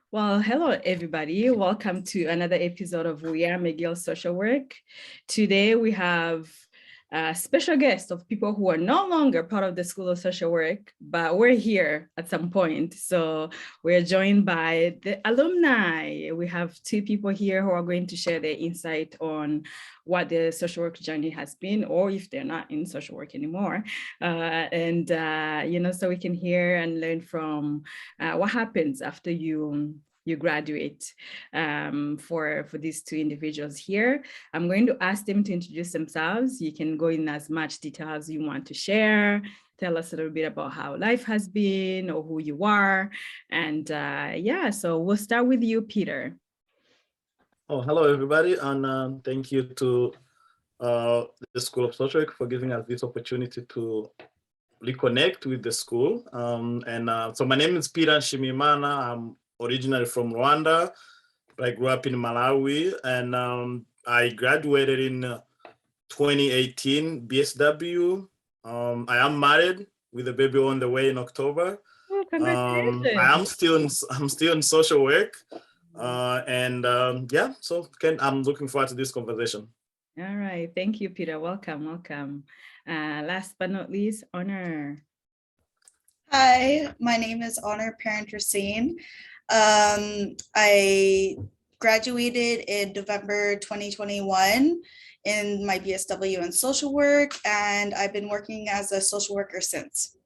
Well, hello, everybody. Welcome to another episode of We Are McGill Social Work. Today, we have a special guest of people who are no longer part of the School of Social Work, but we're here at some point. So we're joined by the alumni. We have two people here who are going to share their insight on what the social work journey has been, or if they're not in social work anymore. So we can hear and learn from what happens after you graduate for these two individuals here. I'm going to ask them to introduce themselves. You can go in as much detail as you want to share. Tell us a little bit about how life has been or who you are. And so we'll start with you, Peter. Oh, hello, everybody. And thank you to the School of Social Work for giving us this opportunity to reconnect with the school. So my name is Peter Nshimiyimana. I'm originally from Rwanda, but I grew up in Malawi, and I graduated in 2018 BSW. I am married with a baby on the way in October. Oh, congratulations. I'm still in social work. I'm looking forward to this conversation. All right. Thank you, Peter. Welcome. Last but not least, Honour. Hi, my name is Honour Parent-Racine. I graduated in November 2021 in my BSW in social work, and I've been working as a social worker since.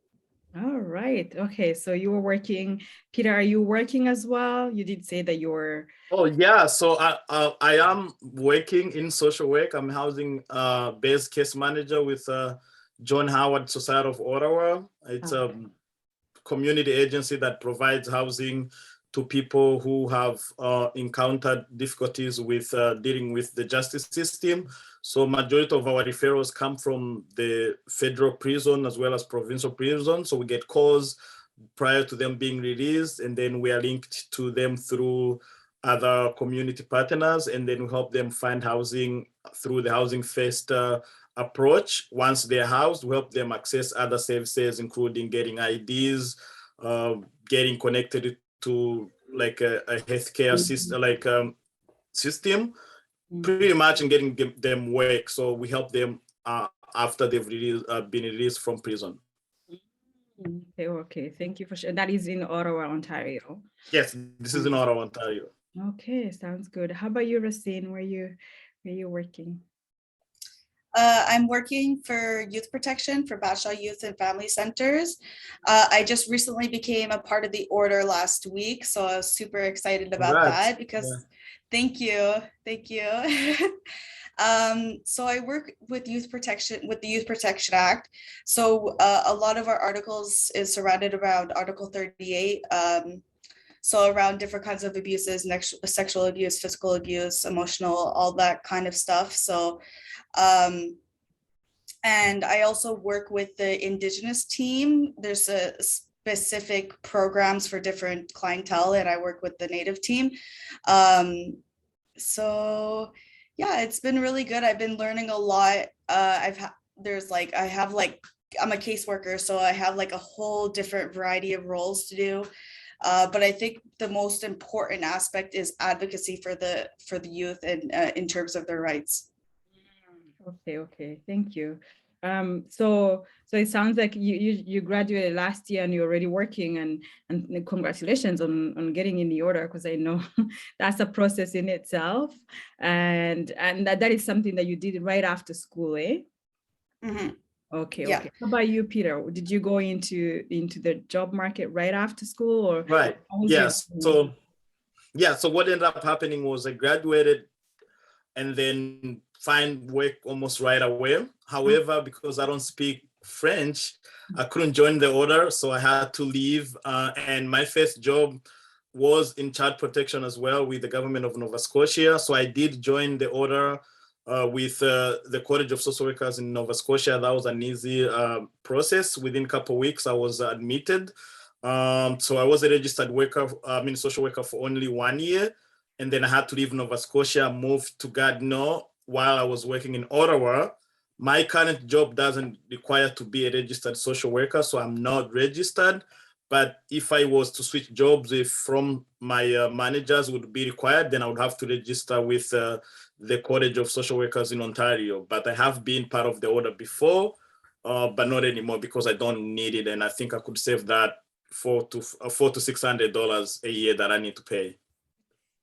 All right. Okay. So you were working, Peter, are you working as well? You did say that you were. Oh, yeah. So I am working in social work. I'm housing based case manager with John Howard Society of Ottawa. It's a community agency that provides housing to people who have encountered difficulties with dealing with the justice system. So majority of our referrals come from the federal prison as well as provincial prison. So we get calls prior to them being released, and then we are linked to them through other community partners, and then we help them find housing through the Housing First approach. Once they're housed, we help them access other services, including getting IDs, getting connected to like a healthcare system, system, pretty much, and getting them work. So we help them after they've been released from prison. Okay. Thank you for sharing. That is in Ottawa, Ontario. Yes, this is in Ottawa, Ontario. Okay, sounds good. How about you, Racine? Where you working? I'm working for youth protection for Bashaw Youth and Family Centers. I just recently became a part of the order last week, so I was super excited about that because thank you. So I work with youth protection, with the Youth Protection Act. So a lot of our articles is surrounded around Article 38. So around different kinds of abuses, sexual abuse, physical abuse, emotional, all that kind of stuff. So and I also work with the Indigenous team. There's a specific programs for different clientele, and I work with the Native team. So yeah, it's been really good. I've been learning a lot. I'm a caseworker, so I have like a whole different variety of roles to do. But I think the most important aspect is advocacy for the youth and in terms of their rights. Okay. Thank you. So it sounds like you graduated last year and you're already working, and congratulations on getting in the order, because I know that's a process in itself, and that is something that you did right after school, eh? Mm-hmm. Okay. How about you, Peter? Did you go into the job market right after school, or? Right. Yes. So what ended up happening was I graduated and then find work almost right away. However, because I don't speak French, I couldn't join the order, so I had to leave. And my first job was in child protection as well with the government of Nova Scotia. So I did join the order with the College of Social Workers in Nova Scotia. That was an easy process. Within a couple of weeks, I was admitted. So I was a registered social worker for only 1 year. And then I had to leave Nova Scotia, moved to Gatineau while I was working in Ottawa. My current job doesn't require to be a registered social worker, so I'm not registered. But if I was to switch jobs, if from my managers would be required, then I would have to register with the College of Social Workers in Ontario. But I have been part of the order before, but not anymore because I don't need it. And I think I could save that $400 to $600 a year that I need to pay.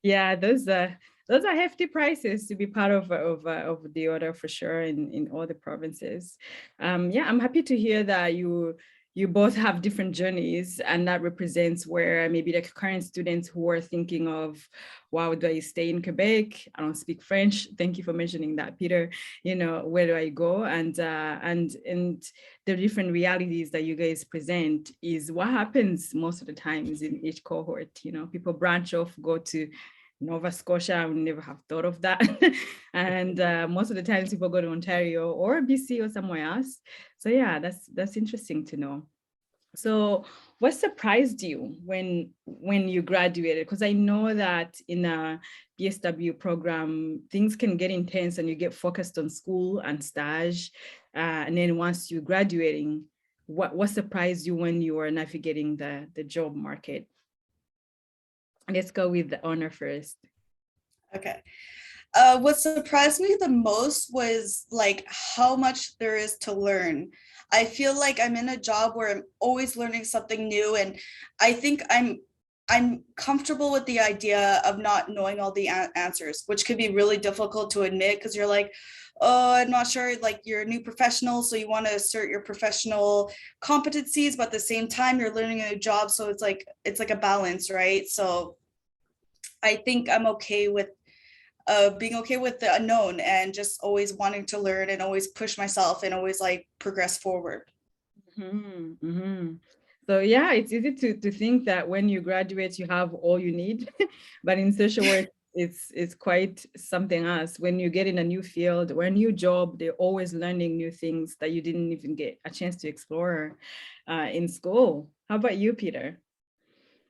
Yeah, those are hefty prices to be part of the order for sure in all the provinces. Yeah, I'm happy to hear that you both have different journeys, and that represents where maybe the current students who are thinking of, wow, do I stay in Quebec? I don't speak French. Thank you for mentioning that, Peter. You know, where do I go? And the different realities that you guys present is what happens most of the times in each cohort. You know, people branch off, go to Nova Scotia. I would never have thought of that. And most of the times people go to Ontario or BC or somewhere else. So yeah, that's interesting to know. So what surprised you when you graduated? Because I know that in a BSW program, things can get intense and you get focused on school and stage. And then once you're graduating, what surprised you when you were navigating the job market? Let's go with the Honour first. Okay. What surprised me the most was like how much there is to learn. I feel like I'm in a job where I'm always learning something new, and I think I'm comfortable with the idea of not knowing all the answers, which could be really difficult to admit because you're like, oh, I'm not sure, like you're a new professional, so you want to assert your professional competencies, but at the same time you're learning a new job, so it's like a balance, right? So I think I'm okay with being okay with the unknown and just always wanting to learn and always push myself and always like progress forward. Mm-hmm, mm-hmm. So yeah, it's easy to think that when you graduate, you have all you need, but in social work, it's quite something else. When you get in a new field or a new job, they're always learning new things that you didn't even get a chance to explore in school. How about you, Peter?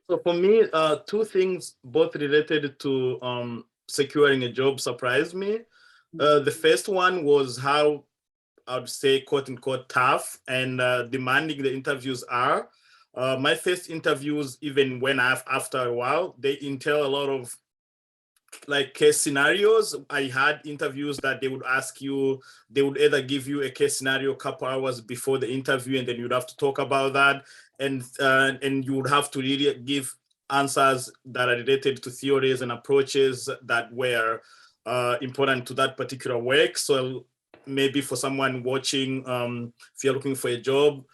So for me, two things both related to securing a job surprised me. The first one was how I would say, quote unquote, tough and demanding the interviews are. My first interviews, even when after a while, they entail a lot of like case scenarios. I had interviews that they would ask you, they would either give you a case scenario a couple hours before the interview, and then you'd have to talk about that. And you would have to really give answers that are related to theories and approaches that were important to that particular work. So maybe for someone watching, if you're looking for a job,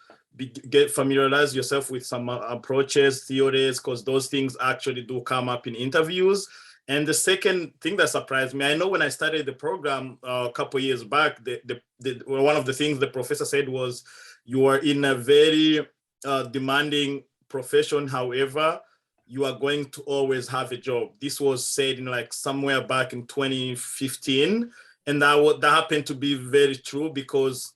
familiarize yourself with some approaches, theories, because those things actually do come up in interviews. And the second thing that surprised me, I know when I started the program a couple of years back, one of the things the professor said was, you are in a very demanding profession. However, you are going to always have a job. This was said in like somewhere back in 2015. And that happened to be very true, because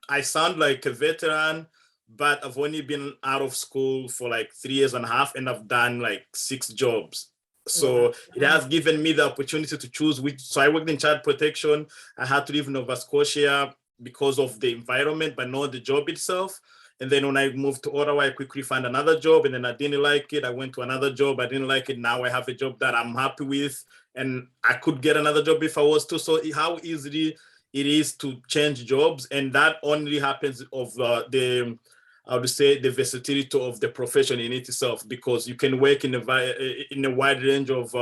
I sound like a veteran, but I've only been out of school for like 3.5 years, and I've done like 6 jobs. So it has given me the opportunity to choose which. So I worked in child protection. I had to live in Nova Scotia because of the environment, but not the job itself. And then when I moved to Ottawa, I quickly found another job, and then I didn't like it. I went to another job. I didn't like it. Now I have a job that I'm happy with, and I could get another job if I was to. So how easily it is to change jobs, and that only happens of I would say the versatility of the profession in itself, because you can work in a wide range of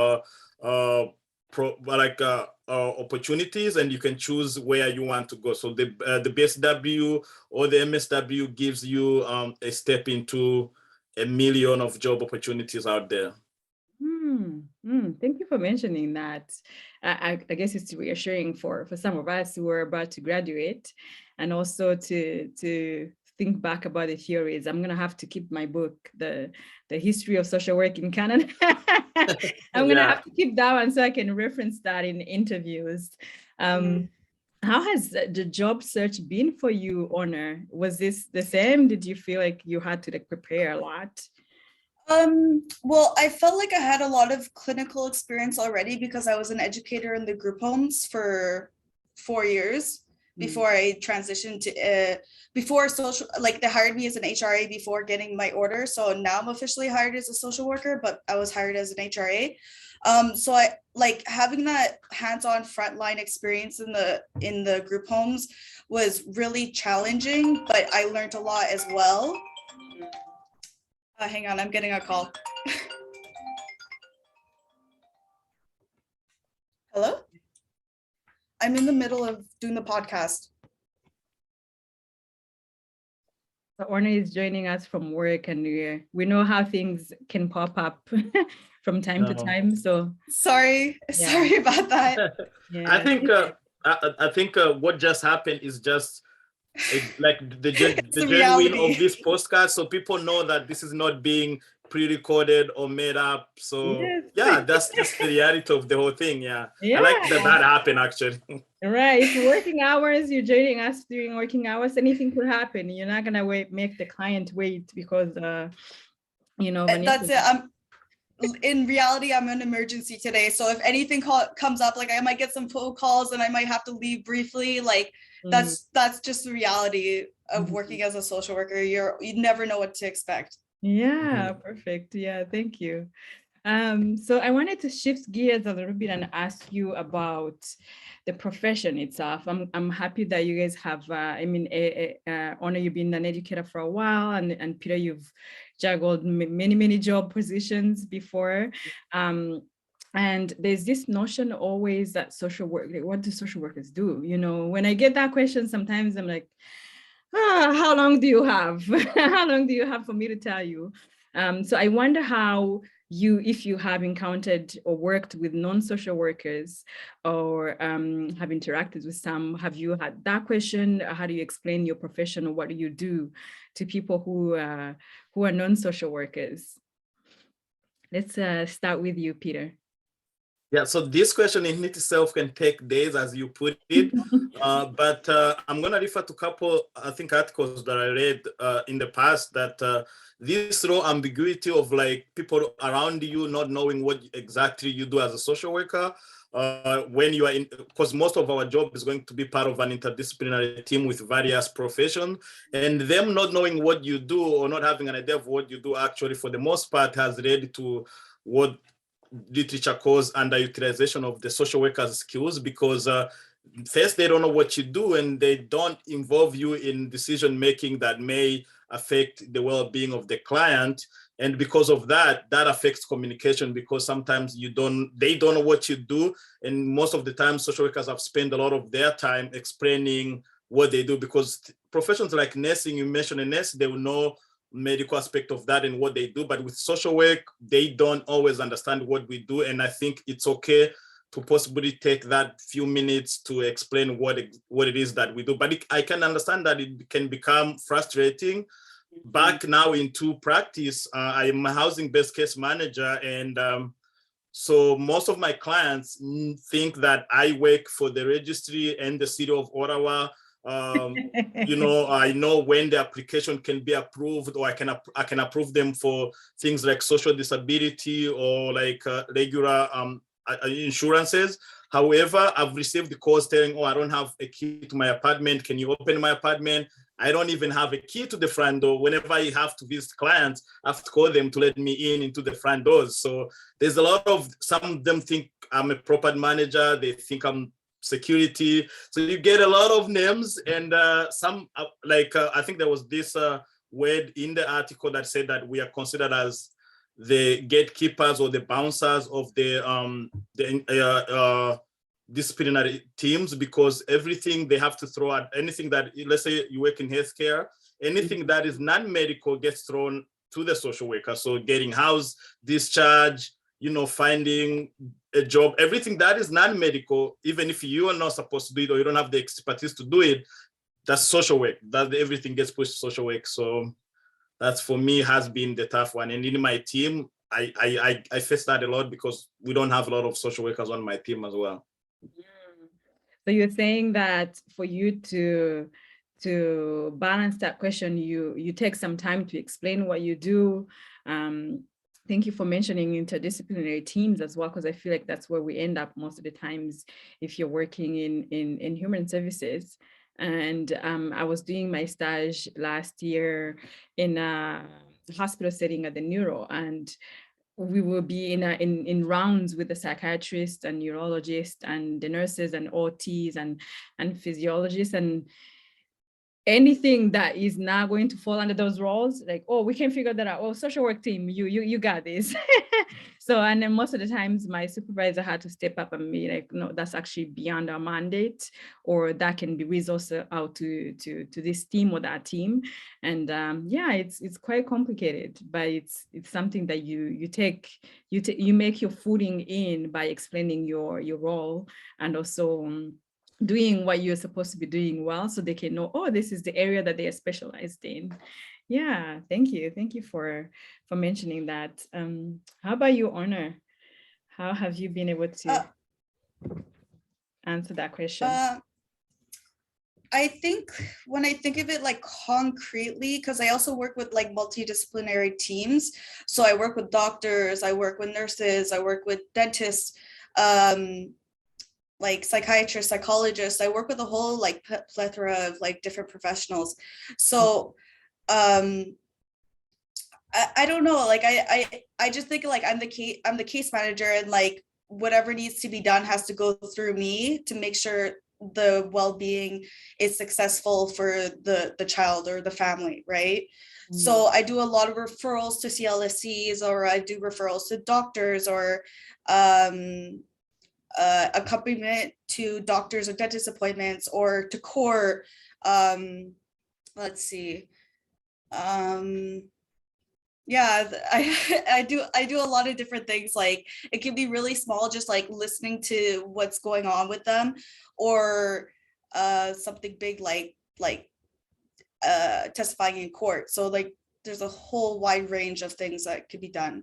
opportunities, and you can choose where you want to go. So the BSW or the MSW gives you a step into a million of job opportunities out there. Thank you for mentioning that. I guess it's reassuring for some of us who are about to graduate, and also to think back about the theories. I'm gonna have to keep my book, the history of social work in Canada. I'm gonna have to keep that one so I can reference that in interviews. How has the job search been for you, Honour? Was this the same? Did you feel like you had to like prepare a lot? Well, I felt like I had a lot of clinical experience already because I was an educator in the group homes for 4 years. before I transitioned to, before social, like they hired me as an HRA before getting my order. So now I'm officially hired as a social worker, but I was hired as an HRA. So I like having that hands-on frontline experience in the group homes was really challenging, but I learned a lot as well. Hang on, I'm getting a call. Hello? I'm in the middle of doing the podcast. So Orna is joining us from work, and we know how things can pop up from time to time. So sorry about that. Yeah. I think what just happened is just like the genuine reality of this postcard, so people know that this is not being pre-recorded or made up. So yes. yeah, that's just the reality of the whole thing. Yeah. Yeah. I like that happened actually. Right. It's working hours. You're joining us during working hours. Anything could happen. You're not gonna make the client wait because you know. That's it. In reality, I'm an emergency today. So if anything comes up, like I might get some phone calls and I might have to leave briefly. Like that's just the reality of working as a social worker. You never know what to expect. Yeah, perfect. Yeah, thank you. So I wanted to shift gears a little bit and ask you about the profession itself. I'm happy that you guys have, Honour, you've been an educator for a while, and Peter, you've juggled many job positions before. And there's this notion always that social work, like, what do social workers do? You know, when I get that question, sometimes I'm like, how long do you have? How long do you have for me to tell you? So I wonder how if you have encountered or worked with non-social workers or have interacted with some, have you had that question? How do you explain your profession, or what do you do to people who are non-social workers? Let's start with you, Peter. Yeah, so this question in itself can take days, as you put it, but I'm going to refer to a couple, I think, articles that I read in the past that this raw ambiguity of like people around you not knowing what exactly you do as a social worker when you are in, because most of our job is going to be part of an interdisciplinary team with various professions, and them not knowing what you do or not having an idea of what you do actually for the most part has led to what literature calls underutilization of the social workers' skills, because first, they don't know what you do and they don't involve you in decision making that may affect the well-being of the client. And because of that affects communication, because sometimes they don't know what you do. And most of the time, social workers have spent a lot of their time explaining what they do, because professions like nursing, you mentioned a nurse, they will know medical aspect of that and what they do, but with social work they don't always understand what we do. And I think it's okay to possibly take that few minutes to explain what it is that we do. But I can understand that it can become frustrating. Back now into practice, I'm a housing-based case manager, and so most of my clients think that I work for the registry and the city of Ottawa. You know, I know when the application can be approved, or I can approve them for things like social disability or like regular insurances. However, I've received the calls telling, oh, I don't have a key to my apartment. Can you open my apartment? I don't even have a key to the front door. Whenever I have to visit clients, I have to call them to let me into the front doors. So there's a lot of, some of them think I'm a property manager. They think I'm security. So you get a lot of names, and some I think there was this word in the article that said that we are considered as the gatekeepers or the bouncers of the disciplinary teams, because everything they have to throw at anything that, let's say you work in healthcare, anything that is non-medical gets thrown to the social worker. So getting house discharge, you know, finding a job, everything that is non-medical, even if you are not supposed to do it or you don't have the expertise to do it, that's social work. That everything gets pushed to social work. So that's, for me, has been the tough one. And in my team, I face that a lot because we don't have a lot of social workers on my team as well. So you're saying that for you to balance that question, you take some time to explain what you do. Thank you for mentioning interdisciplinary teams as well, because I feel like that's where we end up most of the times if you're working in human services. And I was doing my stage last year in a hospital setting at the neuro, and we will be in rounds with the psychiatrists and neurologists and the nurses and OTs and physiologists, and anything that is not going to fall under those roles, like, oh, we can figure that out. Oh, social work team, you got this. So, and then most of the times my supervisor had to step up and be like, no, that's actually beyond our mandate, or that can be resourced out to this team or that team. And yeah, it's quite complicated, but it's something that you make your footing in by explaining your role, and also doing what you're supposed to be doing well, so they can know, oh, this is the area that they are specialized in. Yeah, thank you for mentioning that. How about you, Honour? How have you been able to answer that question? I think when I think of it like concretely, because I also work with like multidisciplinary teams, so I work with doctors, I work with nurses, I work with dentists, like psychiatrists, psychologists. I work with a whole like plethora of like different professionals. So I don't know, like I just think like I'm the case manager, and like whatever needs to be done has to go through me to make sure the well-being is successful for the child or the family, right? So I do a lot of referrals to CLSCs, or I do referrals to doctors, or accompaniment to doctors or dentist appointments, or to court. Let's see. Yeah, I do a lot of different things. Like it can be really small, just like listening to what's going on with them, or something big like testifying in court. So like there's a whole wide range of things that could be done.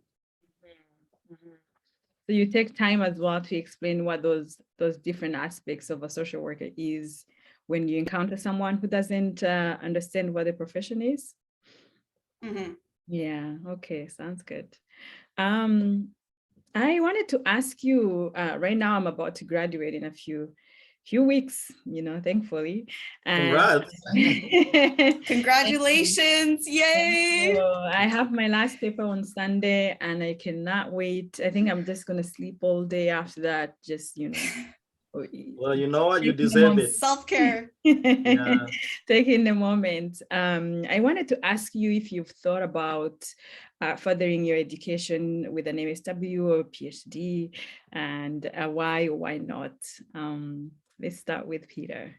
So you take time as well to explain what those different aspects of a social worker is when you encounter someone who doesn't understand what the profession is. Yeah, okay, sounds good. I wanted to ask you, right now I'm about to graduate in a few weeks, thankfully. Congrats. Congratulations, yay. So I have my last paper on Sunday and I cannot wait. I think I'm just going to sleep all day after that, just, Well, you know what, you deserve it. Self-care. Yeah. Taking the moment. I wanted to ask you if you've thought about furthering your education with an MSW or PhD, and why or why not? Let's start with Peter.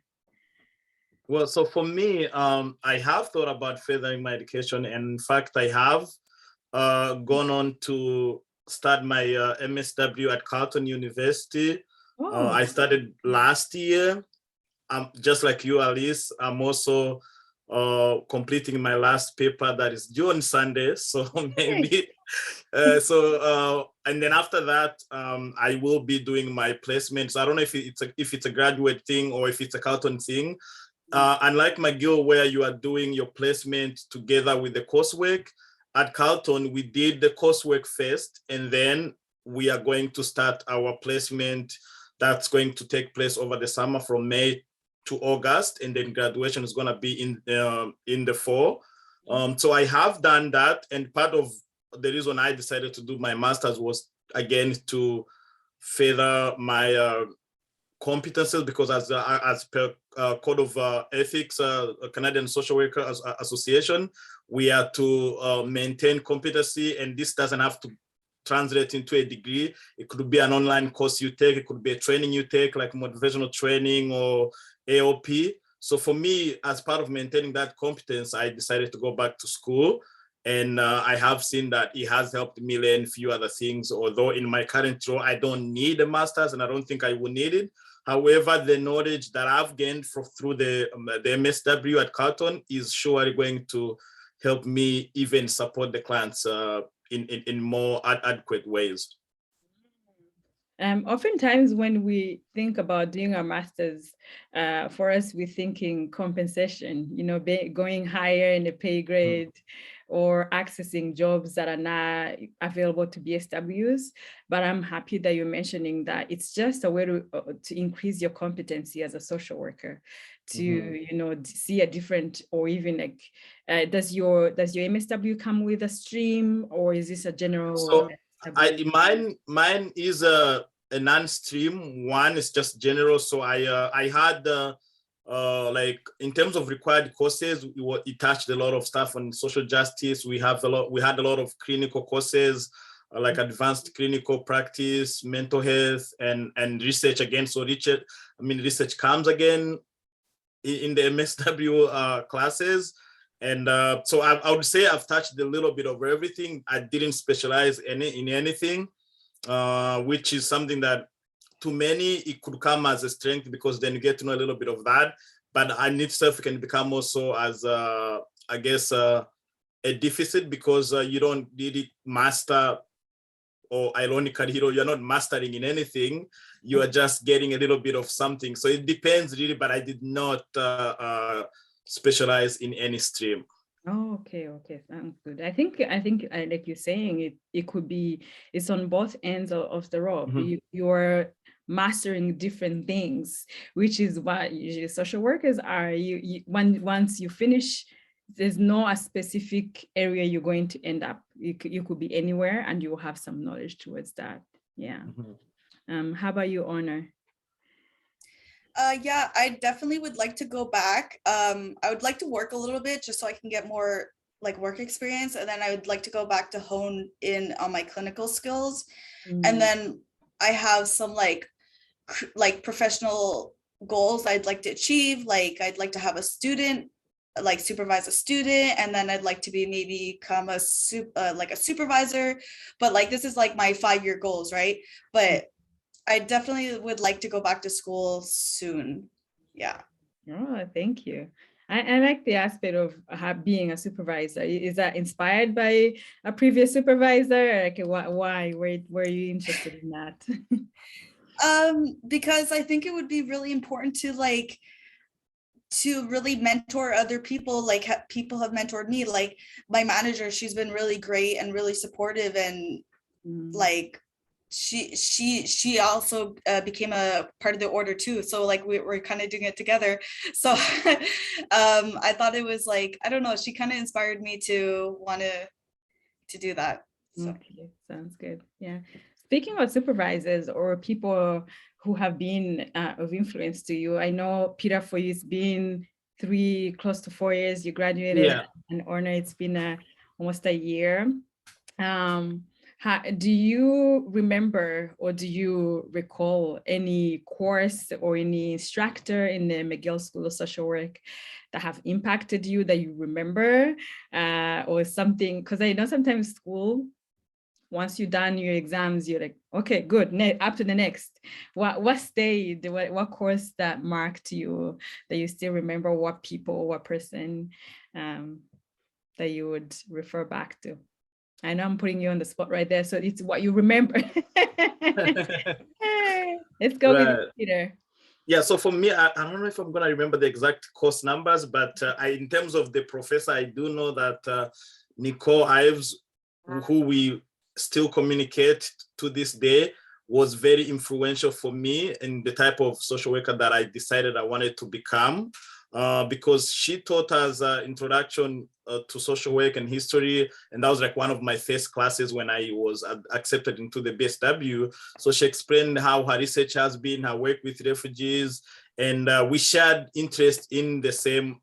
Well, so for me, I have thought about furthering my education. And in fact, I have gone on to start my MSW at Carleton University. I started last year. Just like you, Alice, I'm also completing my last paper that is due on Sunday. So maybe, and then after that, I will be doing my placements. I don't know if it's a graduate thing or if it's a Carleton thing. Unlike McGill, where you are doing your placement together with the coursework, at Carleton, we did the coursework first, and then we are going to start our placement that's going to take place over the summer from May to August, and then graduation is going to be in the fall. So I have done that, and part of the reason I decided to do my master's was, again, to further my competences, because as per Code of Ethics, Canadian Social Workers Association, we are to maintain competency, and this doesn't have to translate into a degree. It could be an online course you take, it could be a training you take, like motivational training or AOP. So for me, as part of maintaining that competence, I decided to go back to school. And I have seen that it has helped me learn a few other things, although in my current role, I don't need a master's and I don't think I will need it. However, the knowledge that I've gained through the MSW at Carleton is surely going to help me even support the clients in more adequate ways. Oftentimes when we think about doing our masters, for us, we're thinking compensation, going higher in the pay grade. or accessing jobs that are not available to BSWs. But I'm happy that you're mentioning that it's just a way to increase your competency as a social worker, to you know, see a different, or even like does your MSW come with a stream, or is this a general? So mine is a non-stream one. It's just general. So I had like in terms of required courses, it touched a lot of stuff on social justice. We had a lot of clinical courses, like advanced clinical practice, mental health, and research again. So research comes again in the MSW classes. And so I would say I've touched a little bit of everything. I didn't specialize in anything, which is something that to many, it could come as a strength, because then you get to know a little bit of that. But I need stuff can become also as, I guess, a deficit, because you don't really master, or ironically, you're not mastering in anything. You are just getting a little bit of something. So it depends really, but I did not specialize in any stream. Oh, okay, sounds good. I think like you're saying, it could be, it's on both ends of the rope. You're mastering different things, which is what usually social workers are. Once you finish, there's no a specific area you're going to end up. You could be anywhere, and you will have some knowledge towards that. Yeah. How about you, Honour? Yeah, I definitely would like to go back. I would like to work a little bit just so I can get more like work experience, and then I would like to go back to hone in on my clinical skills. And then I have some like professional goals I'd like to achieve. Like I'd like to have a student, like supervise a student, and then I'd like to become a supervisor. But like this is like my 5-year goals, right? But I definitely would like to go back to school soon. Yeah. Oh, thank you. I like the aspect of being a supervisor. Is that inspired by a previous supervisor? Like, why were you interested in that? Because I think it would be really important to really mentor other people. Like people have mentored me. Like my manager, she's been really great and really supportive, and like she also became a part of the order too, so like we're kind of doing it together. So I thought it was like, I don't know, she kind of inspired me to want to do that. So. Okay, sounds good. Yeah, speaking of supervisors or people who have been of influence to you, I know, Peter, for you it's been close to 4 years you graduated. And Honour, it's been almost a year. Do you remember, or do you recall any course or any instructor in the McGill School of Social Work that have impacted you, that you remember, or something? Because I know sometimes school, once you're done your exams, you're like, okay, good, up to the next. What stayed? What course that marked you, that you still remember? What people, what person that you would refer back to? I know I'm putting you on the spot right there, so it's what you remember. Let's go with it, Peter. Yeah, so for me, I don't know if I'm going to remember the exact course numbers, but in terms of the professor, I do know that Nicole Ives, who we still communicate to this day, was very influential for me in the type of social worker that I decided I wanted to become. Because she taught us introduction to social work and history, and that was like one of my first classes when I was accepted into the BSW. So she explained how her research has been, her work with refugees, and we shared interest in the same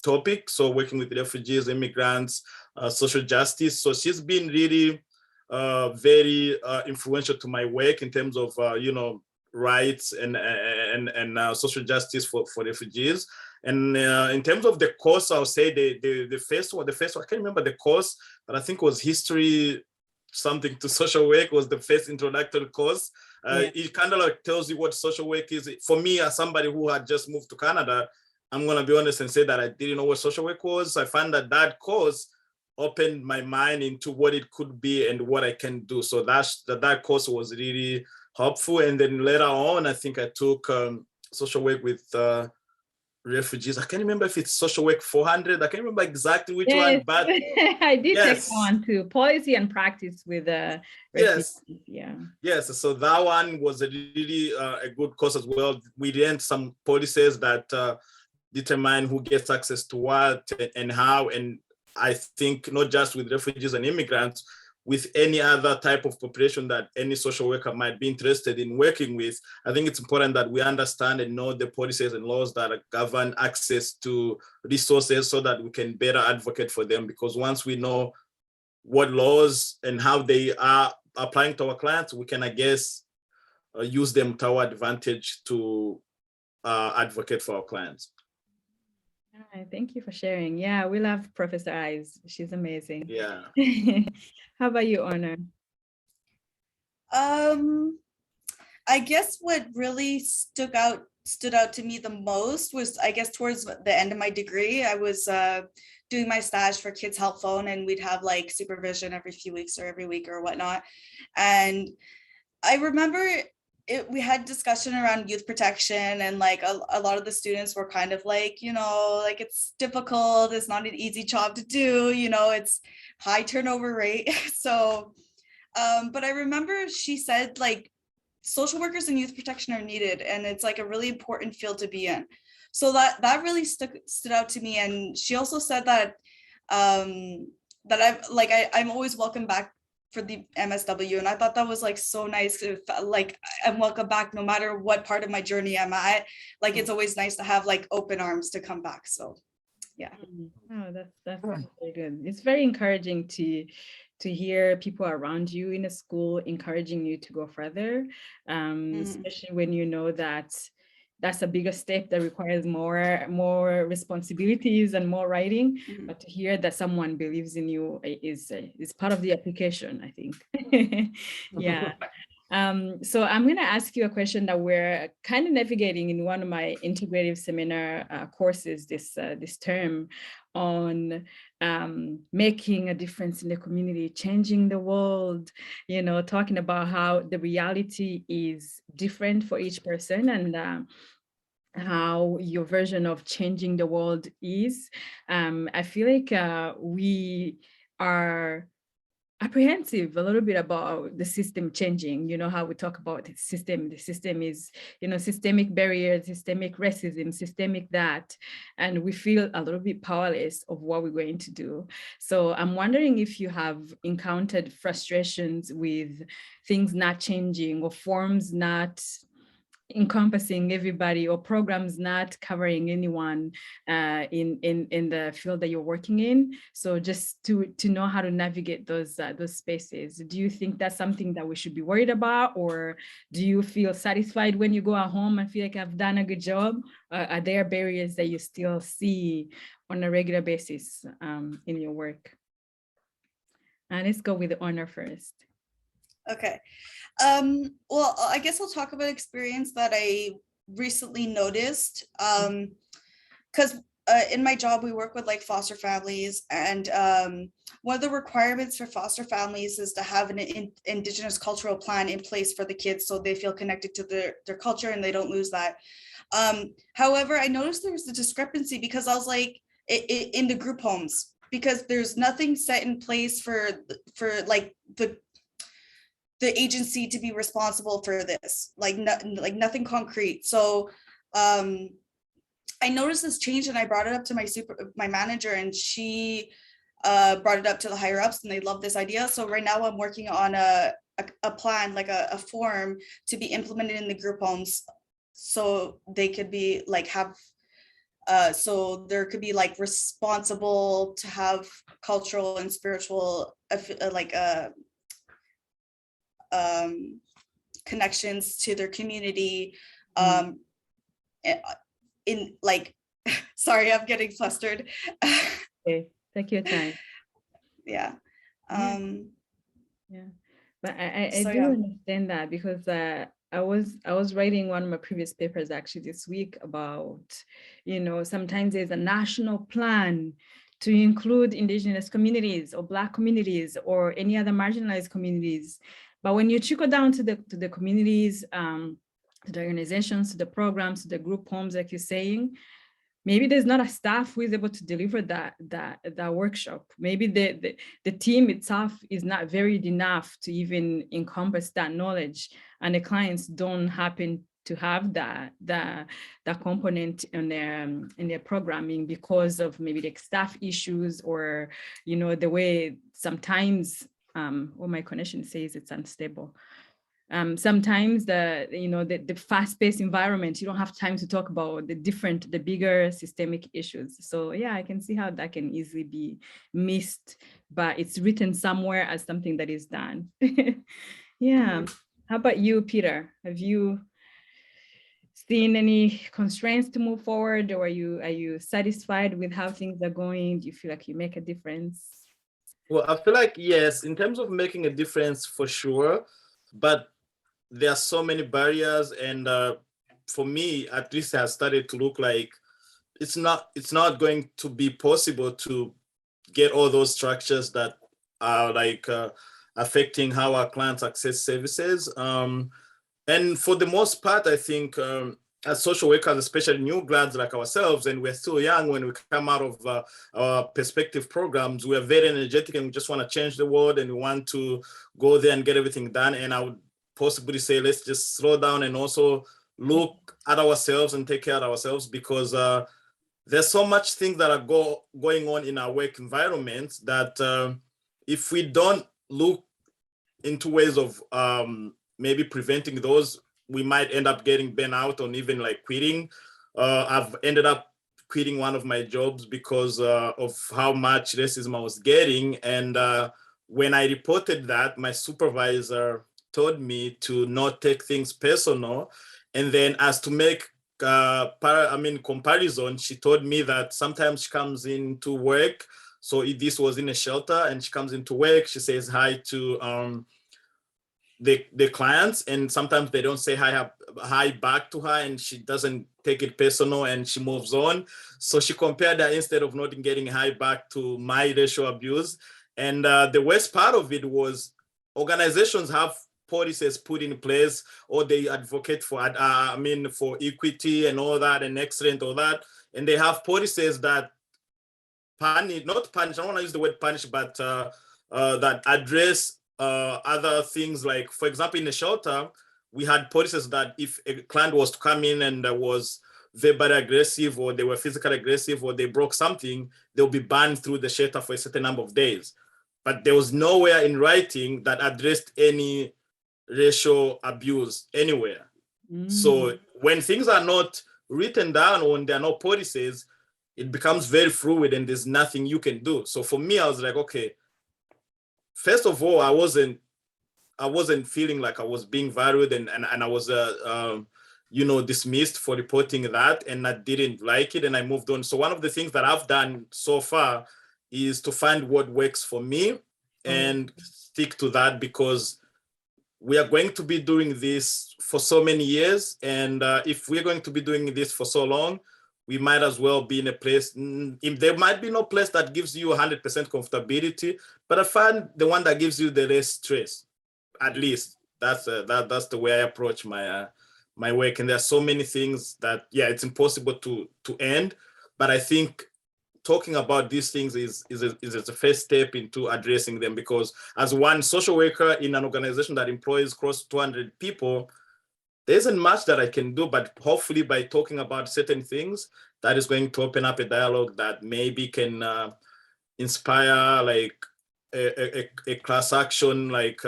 topic. So working with refugees, immigrants, social justice. So she's been really very influential to my work in terms of rights and social justice for refugees. And in terms of the course, I'll say the first one, I can't remember the course, but I think it was history something to social work, was the first introductory course. It kind of like tells you what social work is. For me, as somebody who had just moved to Canada, I'm going to be honest and say that I didn't know what social work was. I found that course opened my mind into what it could be and what I can do. So that course was really helpful. And then later on, I think I took social work with refugees. I can't remember if it's social work 400. I can't remember exactly which Yes. one, but I did take yes. one too. Policy and practice with refugees. Yes. Yeah. Yes, so that one was a really a good course as well. We learned some policies that determine who gets access to what and how. And I think not just with refugees and immigrants, with any other type of population that any social worker might be interested in working with, I think it's important that we understand and know the policies and laws that govern access to resources so that we can better advocate for them. Because once we know what laws and how they are applying to our clients, we can, I guess, use them to our advantage to advocate for our clients. Thank you for sharing. Yeah, we love Professor Eyes. She's amazing. Yeah. How about you, Honour? I guess what really stood out to me the most was, I guess, towards the end of my degree. I was doing my stage for Kids Help Phone, and we'd have like supervision every few weeks or every week or whatnot. And I remember we had discussion around youth protection, and like a lot of the students were kind of like, you know, like it's difficult, it's not an easy job to do, you know, it's high turnover rate. So but I remember she said like social workers and youth protection are needed, and it's like a really important field to be in. So that really stood out to me. And she also said that that I'm always welcome back for the MSW, and I thought that was like so nice. If, like, I'm welcome back no matter what part of my journey I'm at. Like, it's always nice to have like open arms to come back. So yeah. Oh, that's very good. It's very encouraging to hear people around you in a school encouraging you to go further, especially when you know that that's a bigger step that requires more responsibilities and more writing. But to hear that someone believes in you is part of the application, I think. Yeah. So I'm going to ask you a question that we're kind of navigating in one of my integrative seminar courses this term on making a difference in the community, changing the world, you know, talking about how the reality is different for each person, and how your version of changing the world is. I feel like we are apprehensive a little bit about the system changing. You know how we talk about the system is, you know, systemic barriers, systemic racism, systemic that, and we feel a little bit powerless of what we're going to do. So I'm wondering if you have encountered frustrations with things not changing, or forms not encompassing everybody, or programs not covering anyone in the field that you're working in. So just to know how to navigate those spaces. Do you think that's something that we should be worried about, or do you feel satisfied when you go at home and feel like I've done a good job? Are there barriers that you still see on a regular basis in your work? And let's go with Honour first. Okay. Well, I guess I'll talk about experience that I recently noticed. Because in my job, we work with like foster families, and one of the requirements for foster families is to have an Indigenous cultural plan in place for the kids, so they feel connected to their culture and they don't lose that. However, I noticed there was a discrepancy, because I was like, in the group homes, because there's nothing set in place for like the agency to be responsible for this, like nothing concrete. So I noticed this change, and I brought it up to my manager, and she brought it up to the higher ups, and they love this idea. So right now I'm working on a plan, like a form to be implemented in the group homes, so they could be like so there could be like responsible to have cultural and spiritual connections to their community, in like, sorry, I'm getting flustered. Okay, take your time. Yeah. Yeah, but I do understand that, because I was writing one of my previous papers actually this week about, you know, sometimes there's a national plan to include Indigenous communities or Black communities or any other marginalized communities. But when you trickle down to the communities, to the organizations, to the programs, to the group homes, like you're saying, maybe there's not a staff who is able to deliver that workshop. Maybe the team itself is not varied enough to even encompass that knowledge, and the clients don't happen to have that component in their programming because of maybe the staff issues, or the way sometimes my connection says it's unstable. Sometimes the fast-paced environment, you don't have time to talk about the bigger systemic issues. So yeah, I can see how that can easily be missed, but it's written somewhere as something that is done. Yeah. How about you, Peter? Have you seen any constraints to move forward, or are you satisfied with how things are going? Do you feel like you make a difference? Well, I feel like, yes, in terms of making a difference, for sure, but there are so many barriers, and for me, at least, it has started to look like it's not going to be possible to get all those structures that are like affecting how our clients access services. And for the most part, I think as social workers, especially new grads like ourselves, and we're still young when we come out of our perspective programs, we're very energetic and we just want to change the world, and we want to go there and get everything done. And I would possibly say, let's just slow down and also look at ourselves and take care of ourselves, because there's so much things that are going on in our work environment that if we don't look into ways of maybe preventing those, we might end up getting burnt out or even like quitting. I've ended up quitting one of my jobs because of how much racism I was getting. And when I reported that, my supervisor told me to not take things personal. And then as to make comparison, she told me that sometimes she comes into work. So this was in a shelter, and she comes into work, she says hi to the clients, and sometimes they don't say hi back to her, and she doesn't take it personal and she moves on. So she compared that, instead of not getting hi back, to my racial abuse. And the worst part of it was, organizations have policies put in place, or they advocate for for equity and all that, and excellent, all that, and they have policies that not punish, I don't want to use the word punish, but that address other things. Like, for example, in the shelter, we had policies that if a client was to come in and was verbally aggressive, or they were physically aggressive, or they broke something, they'll be banned through the shelter for a certain number of days. But there was nowhere in writing that addressed any racial abuse anywhere. So when things are not written down, or when there are no policies, it becomes very fluid and there's nothing you can do. So for me, I was like, okay, first of all, I wasn't feeling like I was being valued, and I was dismissed for reporting that, and I didn't like it, and I moved on. So one of the things that I've done so far is to find what works for me and stick to that, because we are going to be doing this for so many years. And if we're going to be doing this for so long, we might as well be in a place, if there might be no place that gives you 100% comfortability, but I find the one that gives you the less stress. At least that's the way I approach my work. And there are so many things that, yeah, it's impossible to end, but I think talking about these things is a first step into addressing them, because as one social worker in an organization that employs close to 200 people, there isn't much that I can do, but hopefully by talking about certain things, that is going to open up a dialogue that maybe can inspire like a class action, like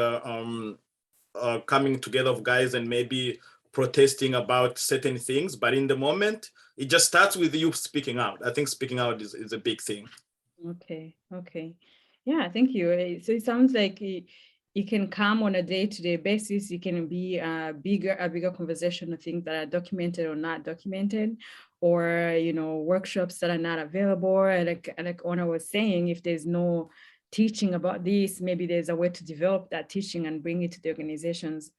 coming together of guys and maybe protesting about certain things. But in the moment, it just starts with you speaking out. I think speaking out is a big thing. Okay. Yeah, thank you. So it sounds like it can come on a day-to-day basis. It can be a bigger conversation of things that are documented or not documented, or workshops that are not available. Like Honour was saying, if there's no teaching about this, maybe there's a way to develop that teaching and bring it to the organization's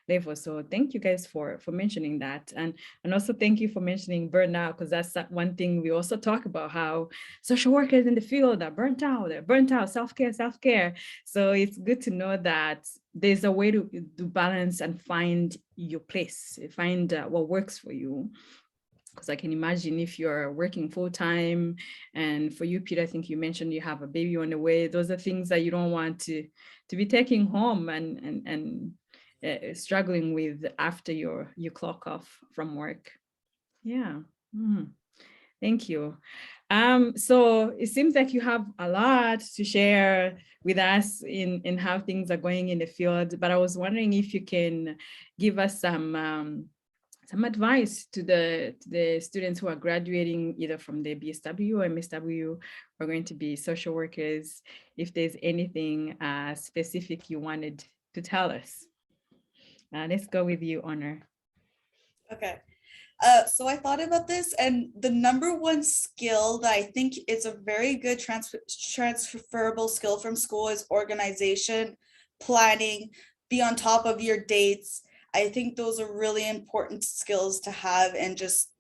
level. So thank you guys for mentioning that, and also thank you for mentioning burnout, because that's one thing we also talk about, how social workers in the field are burnt out, self-care. So it's good to know that there's a way to balance and find your place, find what works for you. because I can imagine if you're working full time, and for you, Peter, I think you mentioned you have a baby on the way. Those are things that you don't want to be taking home and struggling with after you clock off from work. Yeah. Thank you. So it seems like you have a lot to share with us in how things are going in the field, but I was wondering if you can give us some advice to the students who are graduating either from the BSW or MSW, are going to be social workers, if there's anything specific you wanted to tell us. Let's go with you, Honour. Okay. So I thought about this, and the number one skill that I think is a very good transferable skill from school is organization, planning, be on top of your dates. I think those are really important skills to have, and just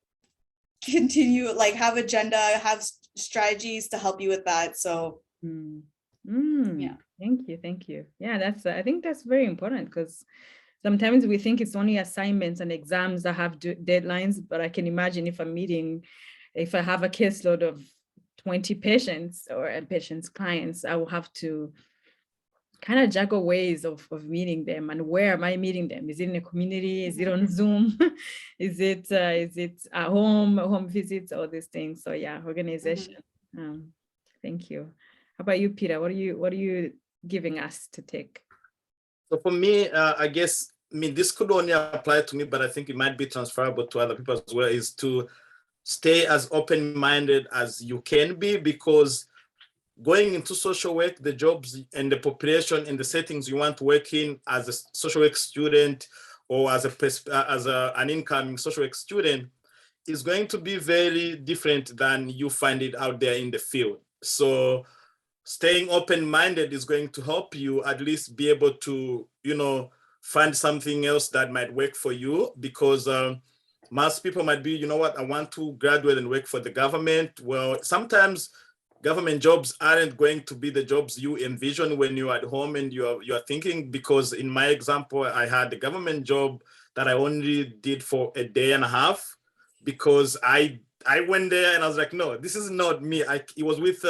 continue, like, have agenda, have strategies to help you with that. So yeah. Thank you. Yeah, I think that's very important, because sometimes we think it's only assignments and exams that have deadlines, but I can imagine if I have a caseload of 20 patients or patients' clients, I will have to kind of juggle ways of meeting them. And where am I meeting them? Is it in a community? Is it on Zoom? Is it at home visits, all these things? So yeah, organization. Thank you. How about you, Peter? What are you giving us to take? So for me, I guess, this could only apply to me, but I think it might be transferable to other people as well, is to stay as open-minded as you can be, because going into social work, the jobs and the population and the settings you want to work in as a social work student or as an incoming social work student is going to be very different than you find it out there in the field. So staying open-minded is going to help you at least be able to, find something else that might work for you, because most people might be, you know what, I want to graduate and work for the government. Well, sometimes government jobs aren't going to be the jobs you envision when you're at home and you're thinking, because in my example, I had a government job that I only did for a day and a half, because I went there and I was like, no, this is not me. It was with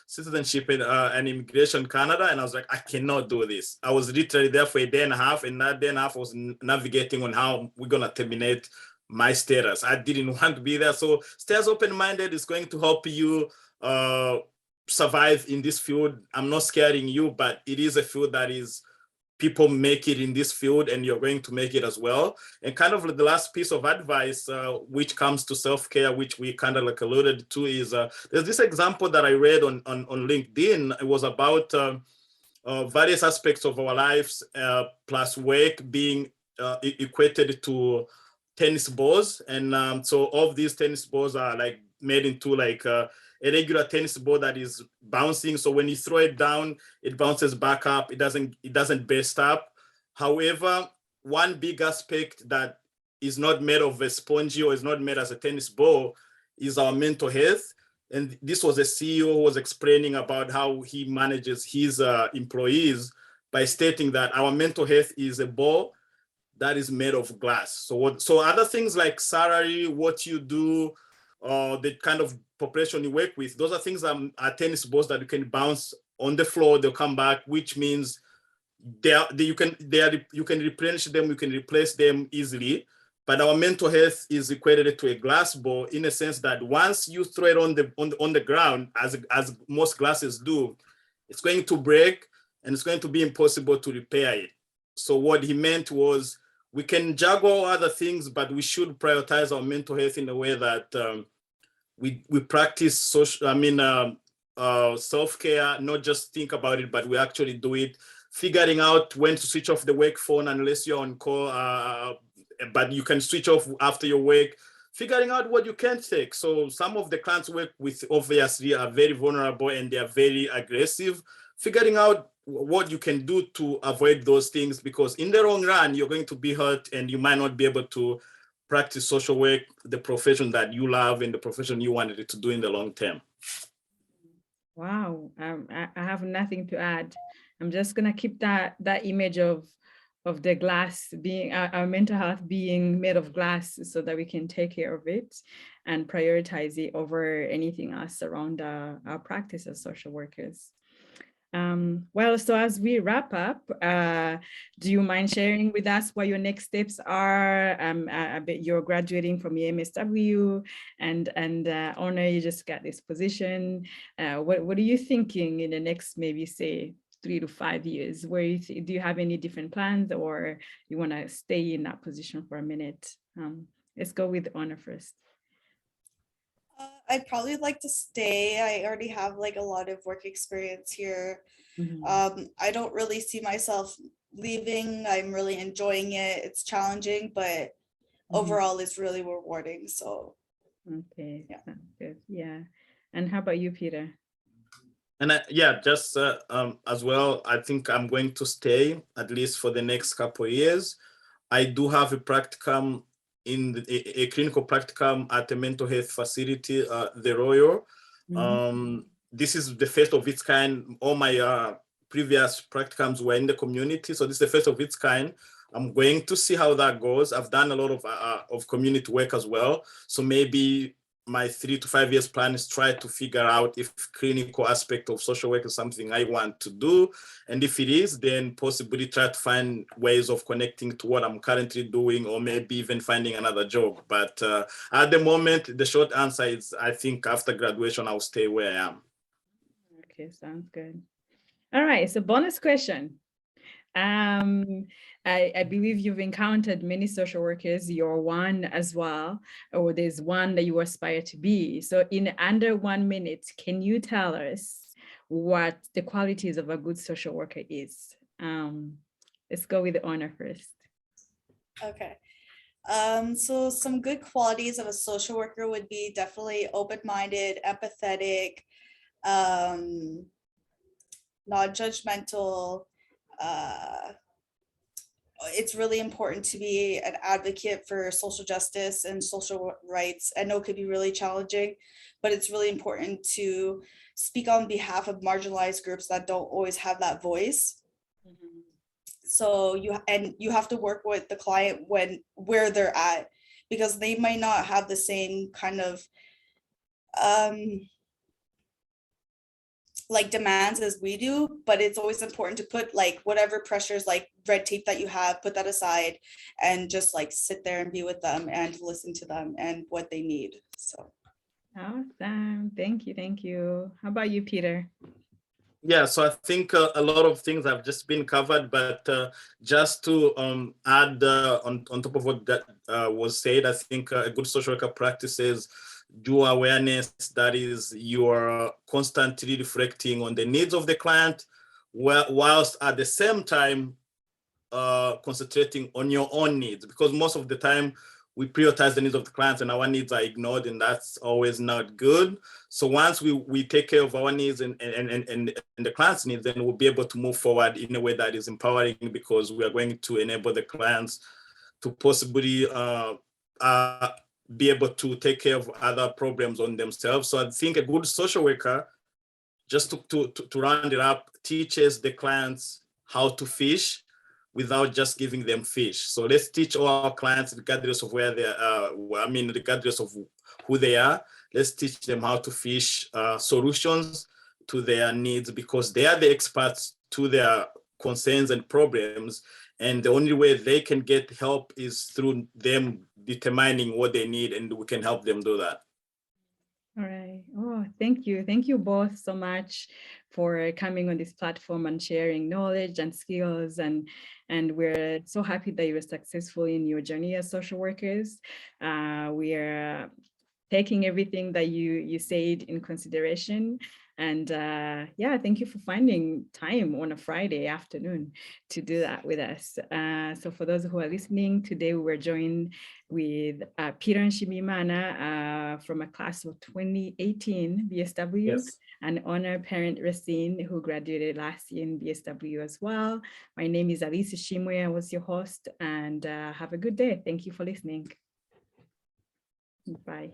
Citizenship and Immigration Canada, and I was like, I cannot do this. I was literally there for a day and a half, and that day and a half was navigating on how we're gonna terminate my status. I didn't want to be there. So stay as open-minded is going to help you survive in this field. I'm not scaring you, but it is a field that is, people make it in this field, and you're going to make it as well. And kind of the last piece of advice, which comes to self-care, which we kind of like alluded to, is there's this example that I read on LinkedIn. It was about various aspects of our lives plus work being equated to tennis balls. And so all of these tennis balls are like made into like a regular tennis ball that is bouncing. So when you throw it down, it bounces back up. It doesn't burst up. However, one big aspect that is not made of a spongy or is not made as a tennis ball is our mental health. And this was a CEO who was explaining about how he manages his employees by stating that our mental health is a ball that is made of glass. So other things like salary, what you do, the kind of population you work with, those are things that are tennis balls that you can bounce on the floor, they'll come back, which means you can replenish them, you can replace them easily. But our mental health is equated to a glass ball, in a sense that once you throw it on the ground, as most glasses do, it's going to break and it's going to be impossible to repair it. So what he meant was, we can juggle other things, but we should prioritize our mental health in a way that we practice self-care, not just think about it, but we actually do it. Figuring out when to switch off the work phone unless you're on call, but you can switch off after your work. Figuring out what you can take. So some of the clients work with obviously are very vulnerable and they are very aggressive. Figuring out what you can do to avoid those things, because in the long run, you're going to be hurt and you might not be able to practice social work, the profession that you love and the profession you wanted it to do in the long term. Wow, I have nothing to add. I'm just gonna keep that image of the glass being our mental health being made of glass, so that we can take care of it. and prioritize it over anything else around our practice as social workers. Well, so as we wrap up, do you mind sharing with us what your next steps are? You're graduating from the MSW, and Honour, you just got this position. What are you thinking in the next, maybe say 3 to 5 years? Where do you have any different plans, or you want to stay in that position for a minute? Let's go with Honour first. I'd probably like to stay. I already have like a lot of work experience here. I don't really see myself leaving. I'm really enjoying it. It's challenging, but overall it's really rewarding. So okay, yeah, good. Yeah. And how about you, Peter? And just as well, I think I'm going to stay at least for the next couple of years. I do have a practicum a clinical practicum at a mental health facility, the Royal. This is the first of its kind. All my previous practicums were in the community, so this is the first of its kind. I'm going to see how that goes. I've done a lot of community work as well, so maybe my 3 to 5 years plan is try to figure out if clinical aspect of social work is something I want to do. And if it is, then possibly try to find ways of connecting to what I'm currently doing, or maybe even finding another job. But at the moment, the short answer is, I think after graduation, I'll stay where I am. Okay, sounds good. All right, so bonus question. I believe you've encountered many social workers. You're one as well, or there's one that you aspire to be. So in under 1 minute, can you tell us what the qualities of a good social worker is? Let's go with the Honour first. Okay. So some good qualities of a social worker would be definitely open-minded, empathetic, non-judgmental. It's really important to be an advocate for social justice and social rights. I know it could be really challenging, but it's really important to speak on behalf of marginalized groups that don't always have that voice. So you have to work with the client where they're at, because they might not have the same kind of like demands as we do, but it's always important to put like whatever pressures, like red tape that you have, put that aside and just like sit there and be with them and listen to them and what they need. So awesome. Thank you. How about you, Peter? Yeah, so I think a lot of things have just been covered, but just to add on top of what that was said, I think a good social worker practices do awareness, that is, you are constantly reflecting on the needs of the client, whilst at the same time concentrating on your own needs, because most of the time we prioritize the needs of the clients and our needs are ignored, and that's always not good. So once we take care of our needs and the client's needs, then we'll be able to move forward in a way that is empowering, because we are going to enable the clients to possibly be able to take care of other problems on themselves. So I think a good social worker, just to round it up, teaches the clients how to fish without just giving them fish. So let's teach all our clients, regardless of where they are, regardless of who they are, let's teach them how to fish solutions to their needs, because they are the experts to their concerns and problems. And the only way they can get help is through them determining what they need, and we can help them do that. All right. Oh, thank you. Thank you both so much for coming on this platform and sharing knowledge and skills. And we're so happy that you were successful in your journey as social workers. We are taking everything that you said in consideration. And yeah, thank you for finding time on a Friday afternoon to do that with us. So for those who are listening, today we were joined with Peter Nshimiyimana from a class of 2018 BSW, Yes. and Honour Parent-Racine, who graduated last year in BSW as well. My name is Alice Shimwe. I was your host, and have a good day. Thank you for listening. Bye.